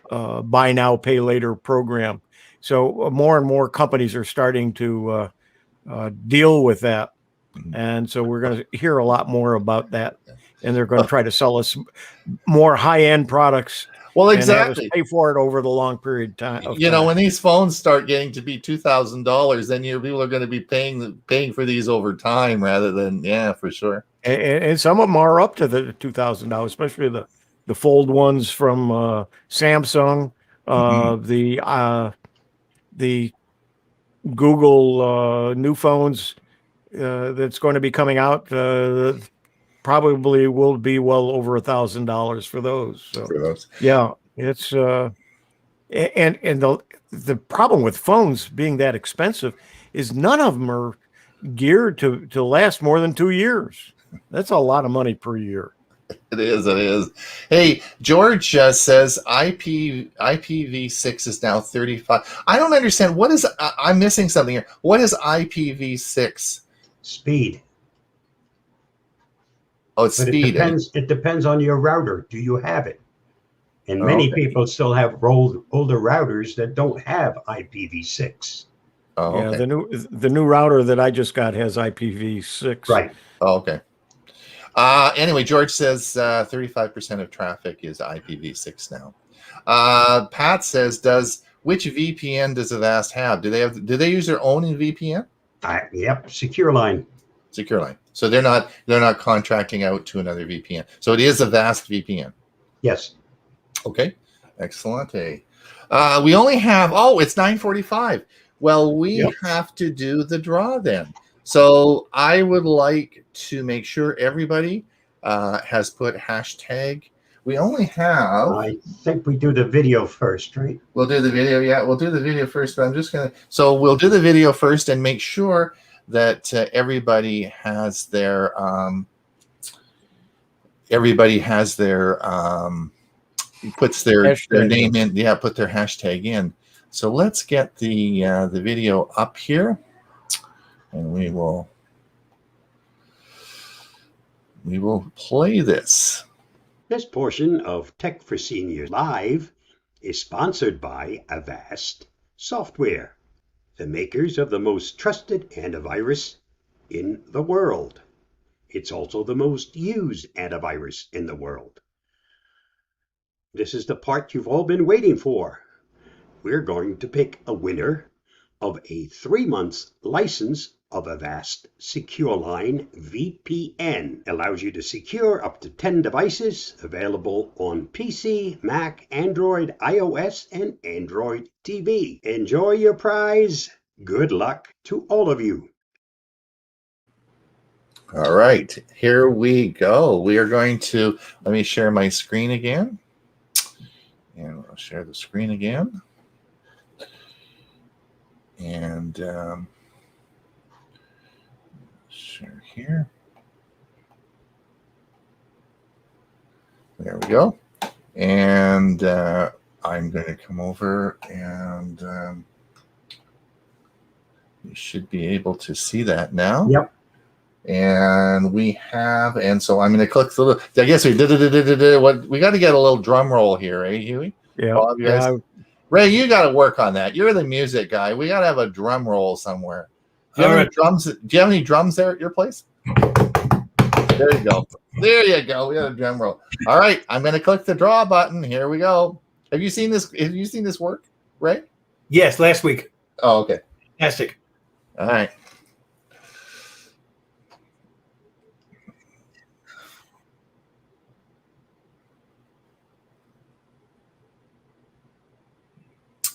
buy now, pay later program. So more and more companies are starting to deal with that, and so we're going to hear a lot more about that. And they're going to try to sell us more high-end products. Well, exactly. And have us pay for it over the long period of time. When these phones start getting to be $2,000, then people are going to be paying for these over time rather than for sure. And some of them are up to the $2,000, especially the fold ones from Samsung. The Google new phones that's going to be coming out probably will be well over $1,000 for those. So, For those. yeah, it's and the problem with phones being that expensive is none of them are geared to last more than 2 years. That's a lot of money per year. It is. It is. Hey, George says IPv6 is now 35. I don't understand. What is? I'm missing something here. What is IPv6? Speed. Oh, it's But speed. it depends on your router. Do you have it? And many Okay. people still have older routers that don't have IPv6. Oh, Yeah, okay. the new router that I just got has IPv6. Right. Oh, okay. Anyway, George says 35% of traffic is IPv6 now. Pat says, which VPN does Avast have? Do they use their own VPN? Yep. Secure line. Secure line. So they're not contracting out to another VPN. So it is Avast VPN. Yes. Okay. Excellent. We only have, it's 9:45. Well, we have to do the draw then. So I would like to make sure everybody has put hashtag. We only have. I think we do the video first, right? We'll do the video. Yeah, we'll do the video first. But I'm just gonna. So we'll do the video first and make sure that everybody has their. Puts their name in. Yeah, put their hashtag in. So let's get the video up here, and we will play this. This portion of Tech for Seniors Live is sponsored by Avast Software, the makers of the most trusted antivirus in the world. It's also the most used antivirus in the world. This is the part you've all been waiting for. We're going to pick a winner of a 3-month license of Avast Secure Line VPN. Allows you to secure up to 10 devices, available on PC, Mac, Android, iOS, and Android TV. Enjoy your prize. Good luck to all of you. All right, here we go. We are going to, let me share my screen again. And I'll share the screen again. And share here. There we go. And I'm going to come over and you should be able to see that now. Yep. And we have, and so I'm going to click the little, I guess we did what we got to get a little drum roll here, eh, Hewie? Yeah. Bob, you guys? Ray, you got to work on that. You're the music guy. We got to have a drum roll somewhere. Do you have any drums? Do you have any drums there at your place? There you go. There you go. We got a drum roll. All right, I'm going to click the draw button. Here we go. Have you seen this? Have you seen this work, Ray? Yes, last week. Oh, okay. Fantastic. All right.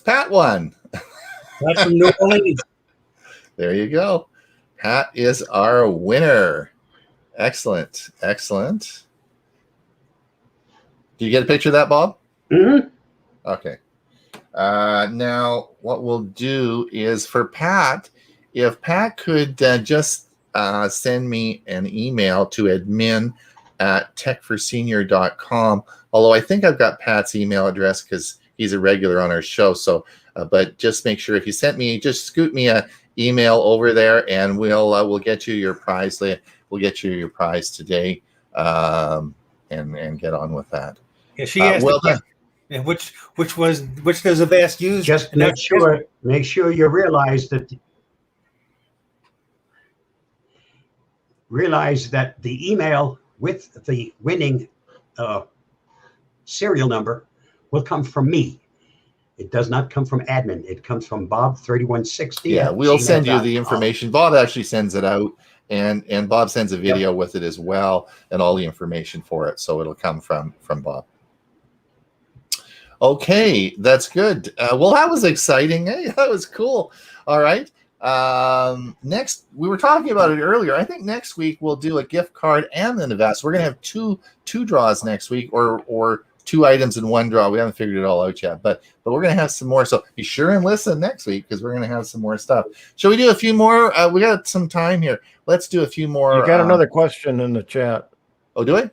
Pat won. That's from New Orleans. There you go. Pat is our winner. Excellent. Excellent. Do you get a picture of that, Bob? Mm-hmm. Okay. Now, what we'll do is for Pat, if Pat could just send me an email to admin@techforsenior.com, although I think I've got Pat's email address because he's a regular on our show. So, but just make sure if you sent me, just scoot me a email over there, and we'll get you your prize. We'll get you your prize today, and get on with that. Yeah, she asked. Well done. And which does Avast use? Just make sure you realize that the email with the winning serial number will come from me. It does not come from admin. It comes from Bob3160. Yeah, we'll send you the information. Bob actually sends it out, and Bob sends a video with it as well, and all the information for it. So it'll come from Bob. Okay, that's good. Well, that was exciting. Hey, that was cool. All right. Next, we were talking about it earlier. I think next week we'll do a gift card and then a vest. We're gonna have two draws next week, or 2 items in one draw. We haven't figured it all out yet, but we're gonna have some more. So be sure and listen next week because we're gonna have some more stuff. Shall we do a few more? We got some time here. Let's do a few more. You got another question in the chat. Oh, do I?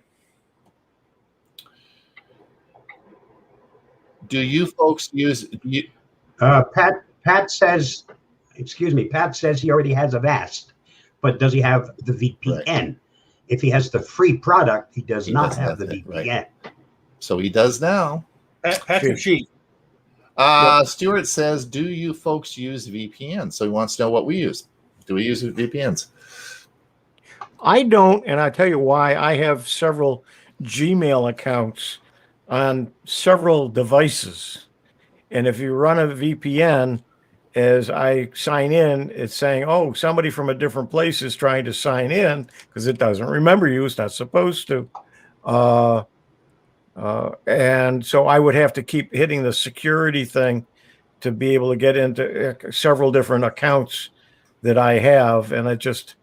Do you folks use? Pat says, excuse me, Pat says he already has a VAST, but does he have the VPN? Right. If he has the free product, he does not have the VPN. Right. So he does now. Patrick Sheet. Stuart says, do you folks use VPN? So he wants to know what we use. Do we use VPNs? I don't, and I tell you why. I have several Gmail accounts on several devices. And if you run a VPN, as I sign in, it's saying, oh, somebody from a different place is trying to sign in because it doesn't remember you. It's not supposed to. And so I would have to keep hitting the security thing to be able to get into several different accounts that I have. And I just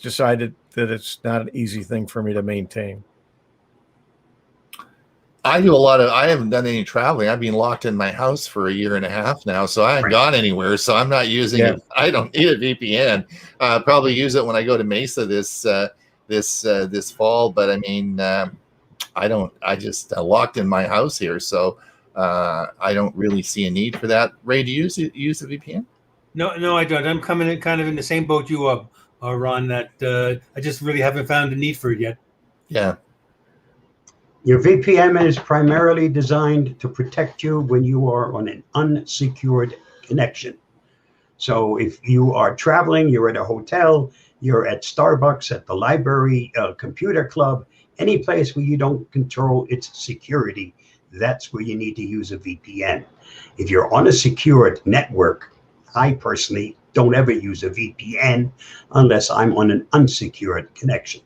decided that it's not an easy thing for me to maintain. I haven't done any traveling. I've been locked in my house for 1.5 years now, so I haven't gone anywhere. So I'm not using it. I don't need a VPN. Probably use it when I go to Mesa this fall. But I mean, I just locked in my house here, so I don't really see a need for that. Ray, do you use a VPN? No, I don't. I'm coming in kind of in the same boat you are, Ron. That I just really haven't found a need for it yet. Yeah. Your VPN is primarily designed to protect you when you are on an unsecured connection. So if you are traveling, you're at a hotel, you're at Starbucks, at the library, computer club, any place where you don't control its security, that's where you need to use a VPN. If you're on a secured network, I personally don't ever use a VPN unless I'm on an unsecured connection.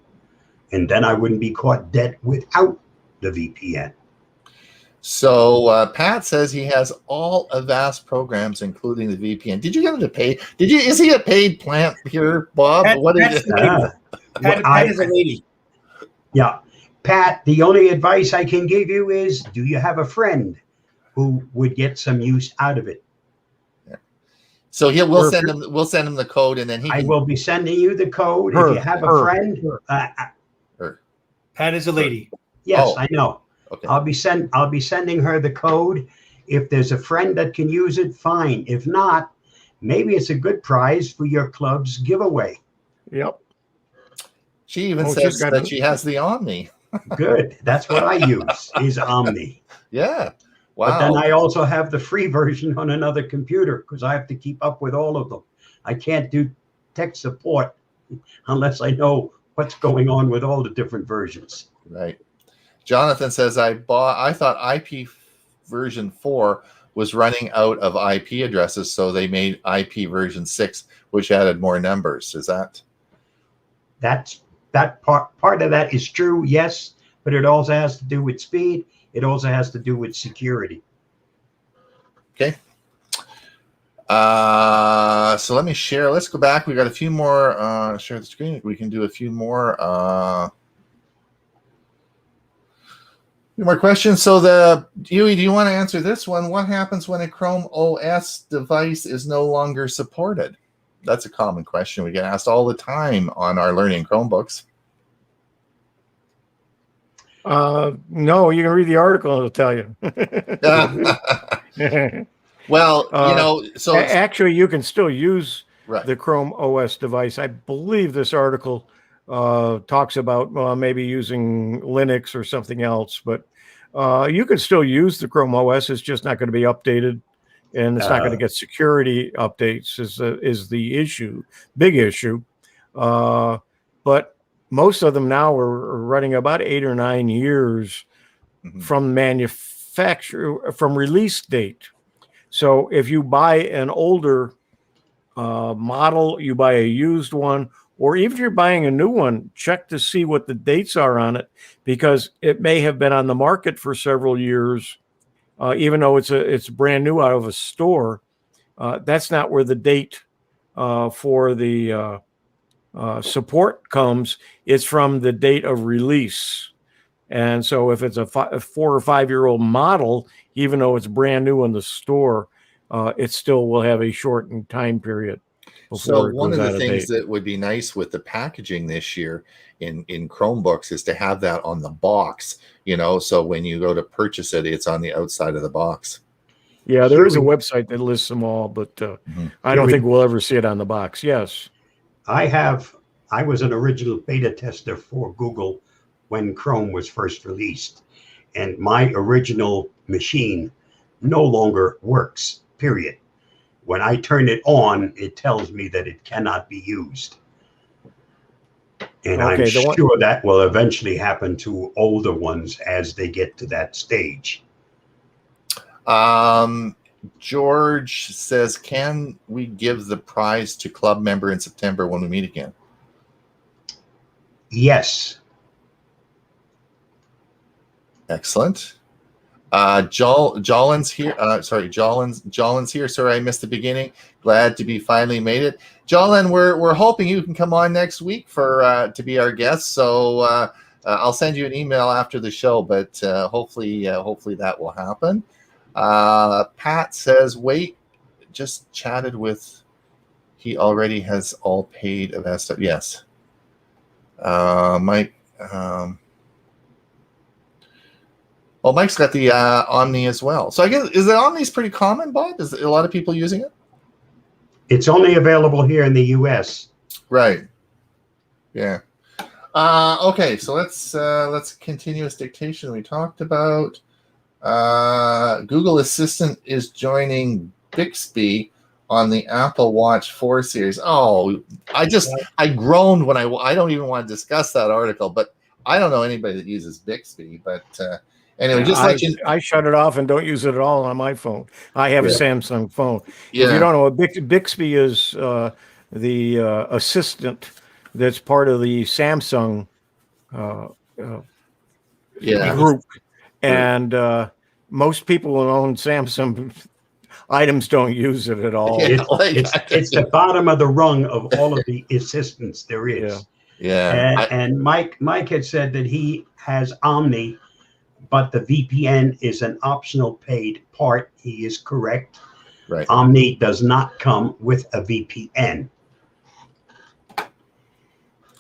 And then I wouldn't be caught dead without the VPN. So Pat says he has all Avast programs, including the VPN. Did you get him to pay? Is he a paid plant here, Bob? Pat is a lady. Yeah. Pat, the only advice I can give you is, do you have a friend who would get some use out of it? Yeah. So we'll send him the code, and then I will be sending you the code. If you have a friend. Pat is a lady. Yes, I know. Okay. I'll be sending her the code. If there's a friend that can use it, fine. If not, maybe it's a good prize for your club's giveaway. Yep. She even says that she has the Omni. Good. That's what I use is Omni. Yeah. Wow. But then I also have the free version on another computer because I have to keep up with all of them. I can't do tech support unless I know what's going on with all the different versions. Right. Jonathan says, I thought IP version 4 was running out of IP addresses, so they made IP version 6, which added more numbers. Is that part of that is true? Yes, but it also has to do with speed. It also has to do with security. Okay. So let me share. Let's go back. We got a few more. Share the screen. We can do a few more. More questions. So Hewie, do you want to answer this one? What happens when a Chrome OS device is no longer supported? That's a common question we get asked all the time on our Learning Chromebooks. No, you can read the article and it'll tell you. Well, so actually you can still use the Chrome OS device. I believe this article talks about maybe using Linux or something else, but you can still use the Chrome OS. It's just not going to be updated, and it's not going to get security updates is the issue, big issue. But most of them now are running about 8 or 9 years from from release date. So if you buy an older model, you buy a used one, or even if you're buying a new one, check to see what the dates are on it, because it may have been on the market for several years, even though it's brand new out of a store. That's not where the date for the support comes, it's from the date of release. And so if it's a 4 or 5 year old model, even though it's brand new in the store, it still will have a shortened time period. So one of the things that would be nice with the packaging this year in Chromebooks is to have that on the box, so when you go to purchase it, it's on the outside of the box. Yeah, there is a website that lists them all, but I don't think we'll ever see it on the box. Yes. I was an original beta tester for Google when Chrome was first released, and my original machine no longer works, period. When I turn it on, it tells me that it cannot be used. And I'm sure that will eventually happen to older ones as they get to that stage. George says, can we give the prize to club member in September when we meet again? Yes. Excellent. Jolin's here. Jolin's here. Sorry, I missed the beginning. Glad to be finally made it. Jolin, we're hoping you can come on next week for to be our guest. So I'll send you an email after the show, but hopefully that will happen. Pat says, wait, just chatted with. He already has all paid Avesta. Yes. Mike. Mike's got the Omni as well. So I guess, is the Omni's pretty common, Bob? Is a lot of people using it? It's only available here in the U.S. Right. Yeah. Okay, so let's continuous dictation we talked about. Google Assistant is joining Bixby on the Apple Watch 4 series. Oh, I groaned when I don't even want to discuss that article, but I don't know anybody that uses Bixby, but anyway, I shut it off and don't use it at all on my phone. I have a Samsung phone. Yeah. If you don't know, Bixby is the assistant that's part of the Samsung group, and most people who own Samsung items don't use it at all. It's the bottom of the rung of all of the assistants there is. Yeah. And Mike had said that he has Omni, but the VPN is an optional paid part. He is correct. Right. Omni does not come with a VPN.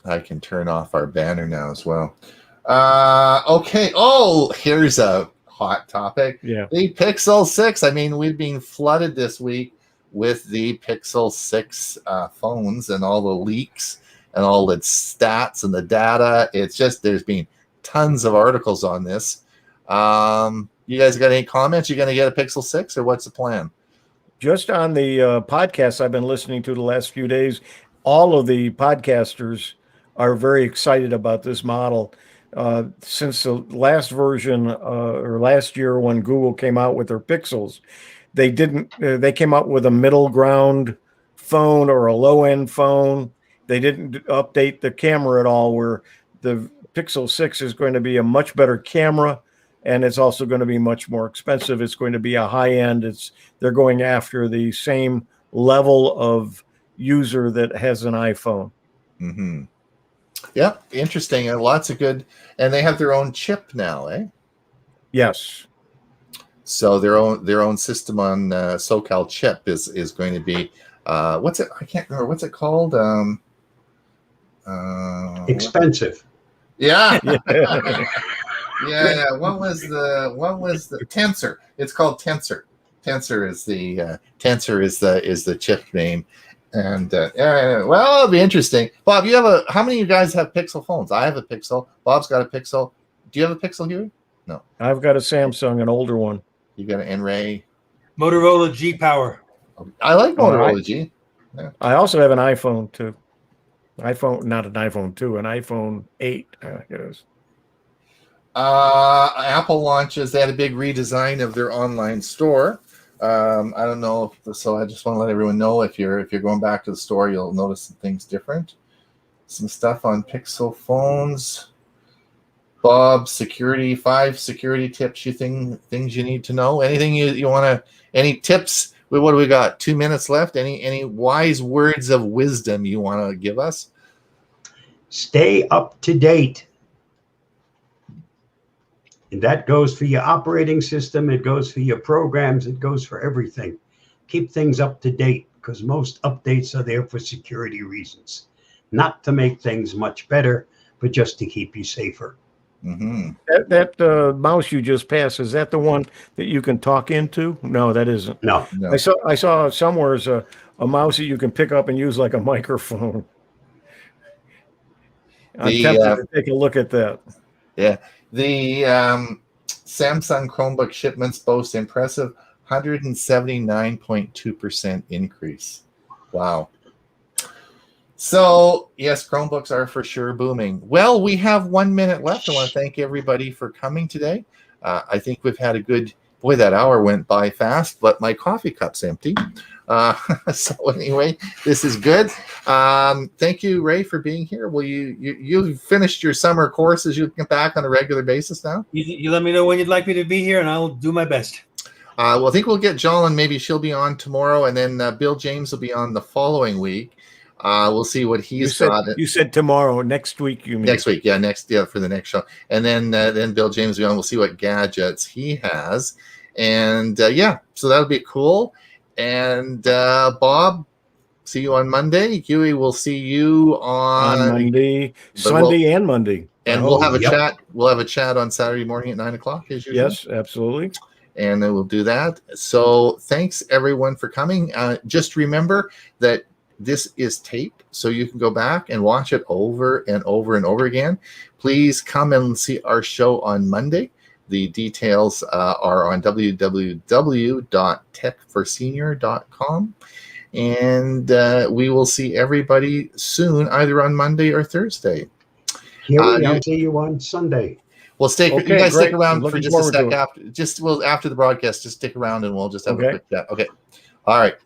I can turn off our banner now as well. Okay. Oh, here's a hot topic. Yeah. The Pixel 6. I mean, we've been flooded this week with the Pixel 6 phones and all the leaks and all its stats and the data. It's just, there's been tons of articles on this. You guys got any comments? You going to get a Pixel 6 or what's the plan? Just on the podcast I've been listening to the last few days, all of the podcasters are very excited about this model. Since the last version or last year when Google came out with their Pixels, they came out with a middle ground phone or a low end phone. They didn't update the camera at all, where the Pixel 6 is going to be a much better camera, and it's also going to be much more expensive. It's going to be a high end. They're going after the same level of user that has an iPhone. Mm-hmm. Yeah, interesting. And lots of good, and they have their own chip now, eh? Yes. So their own system on SoCal chip is going to be what's it? I can't remember what's it called. Expensive. Yeah. Yeah. What was the Tensor? It's called Tensor. Tensor is the chip name. And well, it'll be interesting. Bob, how many of you guys have Pixel phones? I have a Pixel. Bob's got a Pixel. Do you have a Pixel, Hewie? No. I've got a Samsung, an older one. You got an N-Ray. Motorola G Power. I like Motorola G. Yeah. I also have an iPhone too. Not an iPhone 2, an iPhone 8. It is. Apple launches. They had a big redesign of their online store. I don't know so I just want to let everyone know if you're going back to the store, you'll notice some things different. Some stuff on Pixel phones. Bob, 5 security tips things you need to know. Anything you want to, any tips What do we got? 2 minutes left. Any wise words of wisdom you want to give us? Stay up to date. And that goes for your operating system. It goes for your programs. It goes for everything. Keep things up to date, because most updates are there for security reasons, not to make things much better, but just to keep you safer. Mm-hmm. That mouse you just passed, is that the one that you can talk into? No, that isn't. No. I saw somewhere is a mouse that you can pick up and use like a microphone. I'm tempted to take a look at that. Yeah. The Samsung Chromebook shipments boast impressive 179.2% increase. Wow. So, yes, Chromebooks are for sure booming. Well, we have 1 minute left. I want to thank everybody for coming today. I think we've had a good, boy, that hour went by fast, but my coffee cup's empty. So anyway, this is good. Thank you, Ray, for being here. Will you've finished your summer courses? You get back on a regular basis now? You let me know when you'd like me to be here, and I'll do my best. Well, I think we'll get Jolyn. Maybe she'll be on tomorrow, and then Bill James will be on the following week. We'll see what he's got. You said tomorrow, next week. You mean next week? Yeah, for the next show, and then Bill James will be on. We'll see what gadgets he has, and so that'll be cool. And Bob, see you on Monday. Hewie, we'll see you on Monday, Sunday, and Monday. And we'll have a chat. We'll have a chat on Saturday morning at 9 o'clock. As usual. Yes, absolutely. And then we'll do that. So thanks everyone for coming. Just remember that this is taped, so you can go back and watch it over and over and over again. Please come and see our show on Monday. The details are on www.techforsenior.com. And we will see everybody soon, either on Monday or Thursday. I'll see you on Sunday. Well, you guys stick around for just a sec after the broadcast. Just stick around and we'll just have a quick chat. Okay. All right.